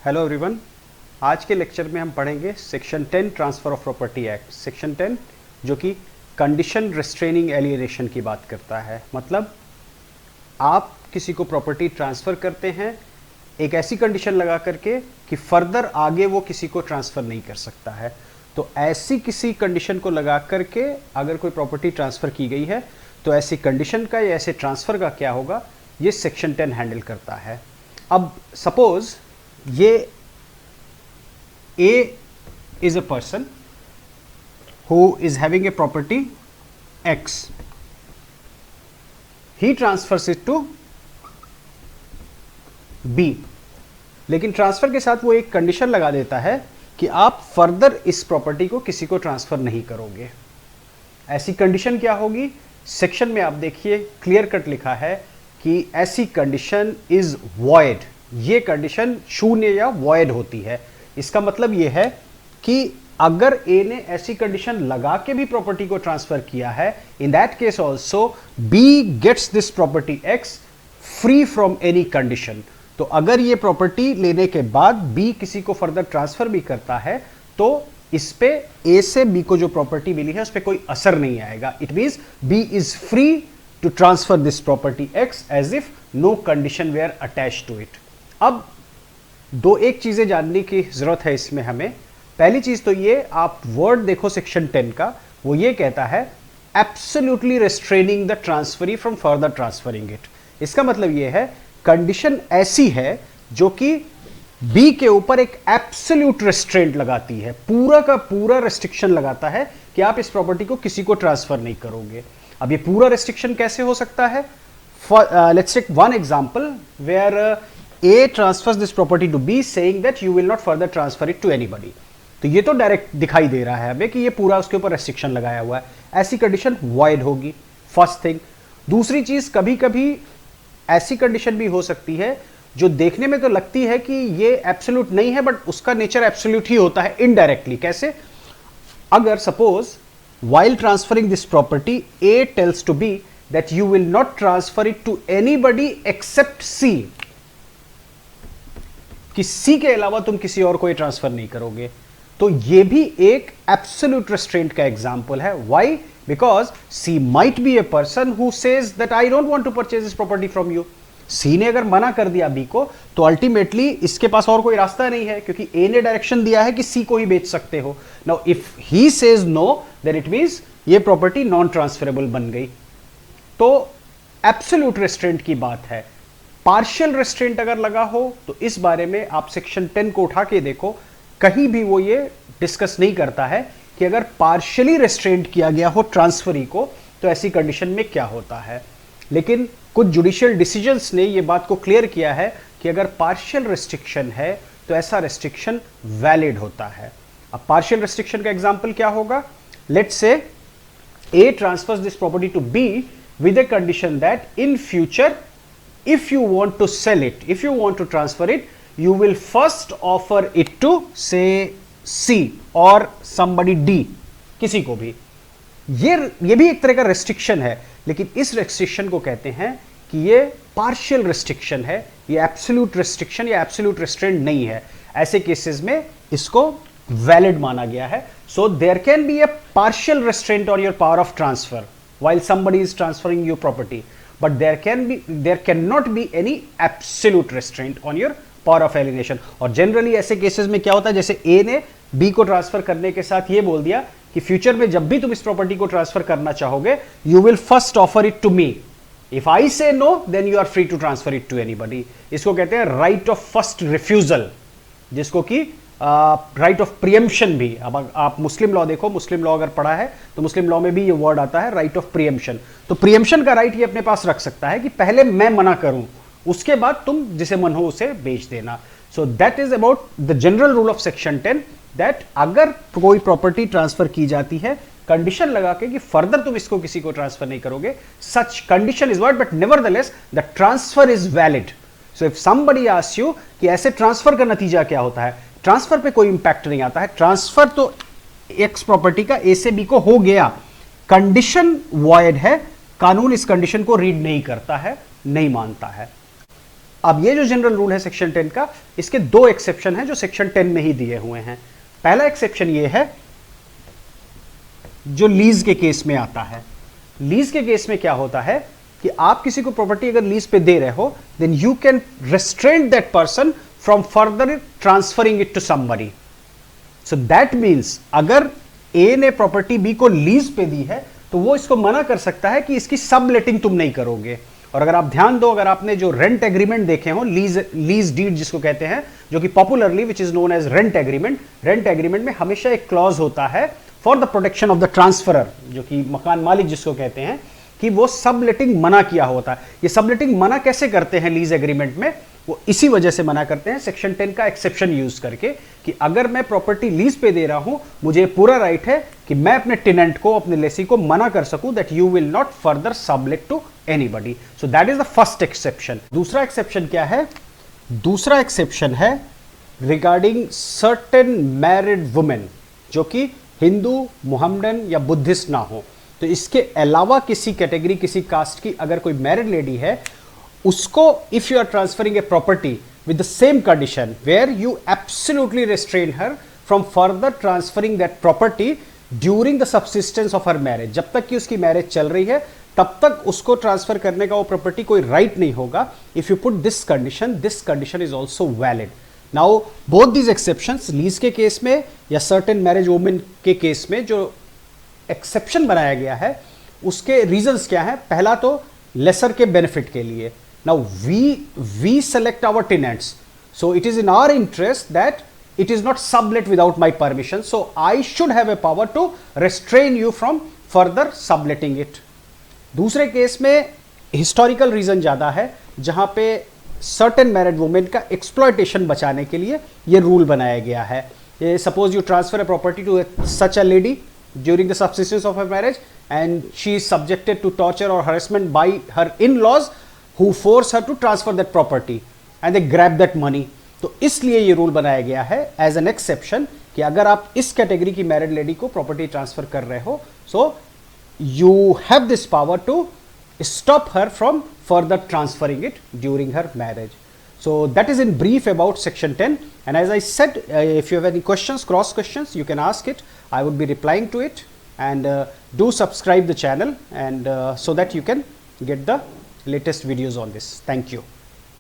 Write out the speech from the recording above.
Hello everyone. आज के lecture में हम पढ़ेंगे section 10 transfer of property act. Section 10 जो कि कंडीशन रिस्ट्रेनिंग एलियनेशन की बात करता है। मतलब आप किसी को प्रॉपर्टी ट्रांसफ़र करते हैं एक ऐसी कंडीशन लगा करके कि फर्दर आगे वो किसी को ट्रांसफ़र नहीं कर सकता है। तो ऐसी किसी कंडीशन को लगा करके अगर कोई प्रॉपर्टी ट्रांसफ़र की गई है तो ऐसी कंडीशन का या ऐसे ट्रांसफ़र का क्या होगा, ये सेक्शन 10 हैंडल करता है। अब सपोज ये A is a person who is having a property X. He transfers it to B. लेकिन ट्रांसफर के साथ वो एक कंडीशन लगा देता है कि आप फर्दर इस प्रॉपर्टी को किसी को ट्रांसफर नहीं करोगे। ऐसी कंडीशन क्या होगी, सेक्शन में आप देखिए क्लियर कट लिखा है कि ऐसी कंडीशन इज वॉइड। ये कंडीशन शून्य या वॉइड होती है। इसका मतलब यह है कि अगर ए ने ऐसी कंडीशन लगा के भी प्रॉपर्टी को ट्रांसफर किया है, in that case also B gets this property X free from any condition. तो अगर ये प्रॉपर्टी लेने के बाद बी किसी को फर्दर ट्रांसफर भी करता है तो इस पे ए से बी को जो प्रॉपर्टी मिली है उस पर कोई असर नहीं आएगा। It means B is free to transfer this property X as if no condition were attached to it. अब एक चीजें जानने की जरूरत है इसमें हमें। पहली चीज तो ये, आप वर्ड देखो सेक्शन 10 का, वो ये कहता है absolutely restraining the transferee from further transferring it. इसका मतलब ये है कंडीशन ऐसी है जो कि बी के ऊपर एक एब्सोल्यूट रेस्ट्रेंट लगाती है, पूरा का पूरा रेस्ट्रिक्शन लगाता है कि आप इस प्रॉपर्टी को किसी को ट्रांसफर नहीं करोगे। अब ये पूरा रेस्ट्रिक्शन कैसे हो सकता है? Let's take one example where A transfers this property to B saying that you will not further transfer it to anybody। तो ये तो डायरेक्ट दिखाई दे रहा है हमें कि ये पूरा उसके ऊपर रेस्ट्रिक्शन लगाया हुआ है। ऐसी कंडीशन वॉइड होगी, फर्स्ट थिंग। दूसरी चीज, कभी कभी ऐसी कंडीशन भी हो सकती है जो देखने में तो लगती है कि ये एब्सोल्यूट नहीं है बट उसका नेचर एब्सोल्यूट ही होता है इनडायरेक्टली। कैसे? अगर suppose while transferring this property A tells to B that you will not transfer it to anybody except C, कि सी के अलावा तुम किसी और को ट्रांसफर नहीं करोगे, तो ये भी एक एब्सोल्यूट रेस्ट्रेंट का एग्जांपल है। Why? Because she might be a person who says that I don't want to purchase this property from you. She ने अगर मना कर दिया बी को तो अल्टीमेटली इसके पास और कोई रास्ता नहीं है, क्योंकि ए ने डायरेक्शन दिया है कि सी को ही बेच सकते हो। Now if he says no then it means ये प्रॉपर्टी नॉन ट्रांसफरेबल बन गई। तो एब्सोल्यूट रेस्ट्रेंट की बात है। पार्शियल रेस्ट्रेंट अगर लगा हो तो इस बारे में आप सेक्शन 10 को उठा के देखो, कहीं भी वो ये डिस्कस नहीं करता है कि अगर पार्शियली रेस्ट्रेंट किया गया हो ट्रांसफरी को तो ऐसी कंडीशन में क्या होता है। लेकिन कुछ जुडिशियल डिसीजंस ने ये बात को क्लियर किया है कि अगर पार्शियल रेस्ट्रिक्शन है तो ऐसा रेस्ट्रिक्शन वैलिड होता है। अब पार्शियल रेस्ट्रिक्शन का एग्जांपल क्या होगा? Let's say A transfers this property to B with a condition that in future if you want to sell it, if you want to transfer it, you will first offer it to say C or somebody D, किसी को भी। ये भी एक तरह का restriction है, लेकिन इस रेस्ट्रिक्शन को कहते हैं कि ये पार्शियल रेस्ट्रिक्शन है, ये एब्सोल्यूट रेस्ट्रिक्शन या एब्सोल्यूट रेस्ट्रेंट नहीं है। ऐसे केसेस में इसको वैलिड माना गया है। So there can be a partial restraint on your power of transfer while somebody is transferring your property, but there cannot be any absolute restraint on your power of alienation। और generally ऐसे cases में क्या होता है, जैसे ए ने B को transfer करने के साथ ये बोल दिया कि फ्यूचर में जब भी तुम इस प्रॉपर्टी को ट्रांसफर करना चाहोगे you will first offer it to me, if I say no then you are free to transfer it to anybody. इसको कहते हैं राइट ऑफ फर्स्ट रिफ्यूजल, जिसको कि राइट ऑफ प्रियम्पशन भी। अब आप मुस्लिम लॉ देखो, मुस्लिम लॉ अगर पढ़ा है तो मुस्लिम लॉ में भी ये वर्ड आता है राइट ऑफ प्रियम्पशन। तो प्रियम्पशन का राइट ये अपने पास रख सकता है कि पहले मैं मना करूं, उसके बाद तुम जिसे मन हो उसे बेच देना। सो that is about the general rule of section 10 that अगर कोई प्रॉपर्टी ट्रांसफर की जाती है कंडीशन लगा के कि फर्दर तुम इसको किसी को ट्रांसफर नहीं करोगे, such condition is what, but nevertheless the transfer is valid. So if somebody asks you कि ऐसे ट्रांसफर का नतीजा क्या होता है, ट्रांसफर पे कोई इंपैक्ट नहीं आता है। ट्रांसफर तो एक्स प्रॉपर्टी का ए से बी को हो गया, कंडीशन वॉइड है, कानून इस कंडीशन को रीड नहीं करता है, नहीं मानता है। अब ये जो जनरल रूल है सेक्शन 10 का, इसके दो एक्सेप्शन हैं जो सेक्शन 10 में ही दिए हुए हैं। पहला एक्सेप्शन ये है जो लीज के केस में आता है। लीज के केस में क्या होता है कि आप किसी को प्रॉपर्टी अगर लीज पे दे रहे हो, then you can restrain that person from further transferring it to somebody. So that means अगर ए ने प्रॉपर्टी बी को लीज पे दी है तो वो इसको मना कर सकता है कि इसकी सब लेटिंग तुम नहीं करोगे। और अगर आप ध्यान दो, अगर आपने जो रेंट एग्रीमेंट देखे हो, लीज डीड जिसको कहते हैं, जो कि popularly which is known as rent agreement में हमेशा एक क्लॉज होता है for the protection of the transferor, जो कि मकान मालिक जिसको कहते हैं, कि वो सबलेटिंग मना किया होता है। ये सबलेटिंग मना कैसे करते हैं लीज एग्रीमेंट में? वो इसी वजह से मना करते हैं सेक्शन 10 का एक्सेप्शन यूज करके, कि अगर मैं प्रॉपर्टी लीज पे दे रहा हूं, मुझे पूरा राइट है कि मैं अपने टेनेंट को, अपने लेसी को मना कर सकूं that you will not further sublet to anybody. So that is the first exception. दूसरा एक्सेप्शन क्या है? दूसरा एक्सेप्शन है रिगार्डिंग सर्टेन मैरिड वुमेन जो कि हिंदू, मोहम्मडन या बुद्धिस्ट ना हो। तो इसके अलावा किसी कैटेगरी, किसी कास्ट की अगर कोई मैरिड लेडी है, उसको if you are transferring a property with the same condition where you absolutely restrain her from further transferring that property during the subsistence of her marriage, जब तक कि उसकी मैरिज चल रही है तब तक उसको ट्रांसफर करने का वो प्रॉपर्टी कोई राइट नहीं होगा। If you put this condition is also valid. Now both these exceptions, lease के केस में या सर्टेन मैरिज वुमेन के केस में जो एक्सेप्शन बनाया गया है, उसके रीजंस क्या है? पहला तो लेसर के बेनिफिट के लिए। Now we select our tenants, so it is in our interest that it is not sublet without my permission, so I should have a power to restrain you from further subletting it. दूसरे case में historical reason ज्यादा है, जहां पे certain married women का exploitation बचाने के लिए ये रूल बनाया गया है। Suppose you transfer a property to such a lady during the subsistence of her marriage and she is subjected to torture or harassment by her in-laws who force her to transfer that property and they grab that money. तो इसलिए ये rule बनाया गया है as an exception कि अगर आप इस कैटेगरी की मैरिड लेडी को प्रॉपर्टी ट्रांसफर कर रहे हो, so you have this power to stop her from further transferring it during her marriage. So that is in brief about section 10, and as I said, if you have any questions, cross questions, you can ask it. I would be replying to it, and do subscribe the channel and so that you can get the latest videos on this. Thank you.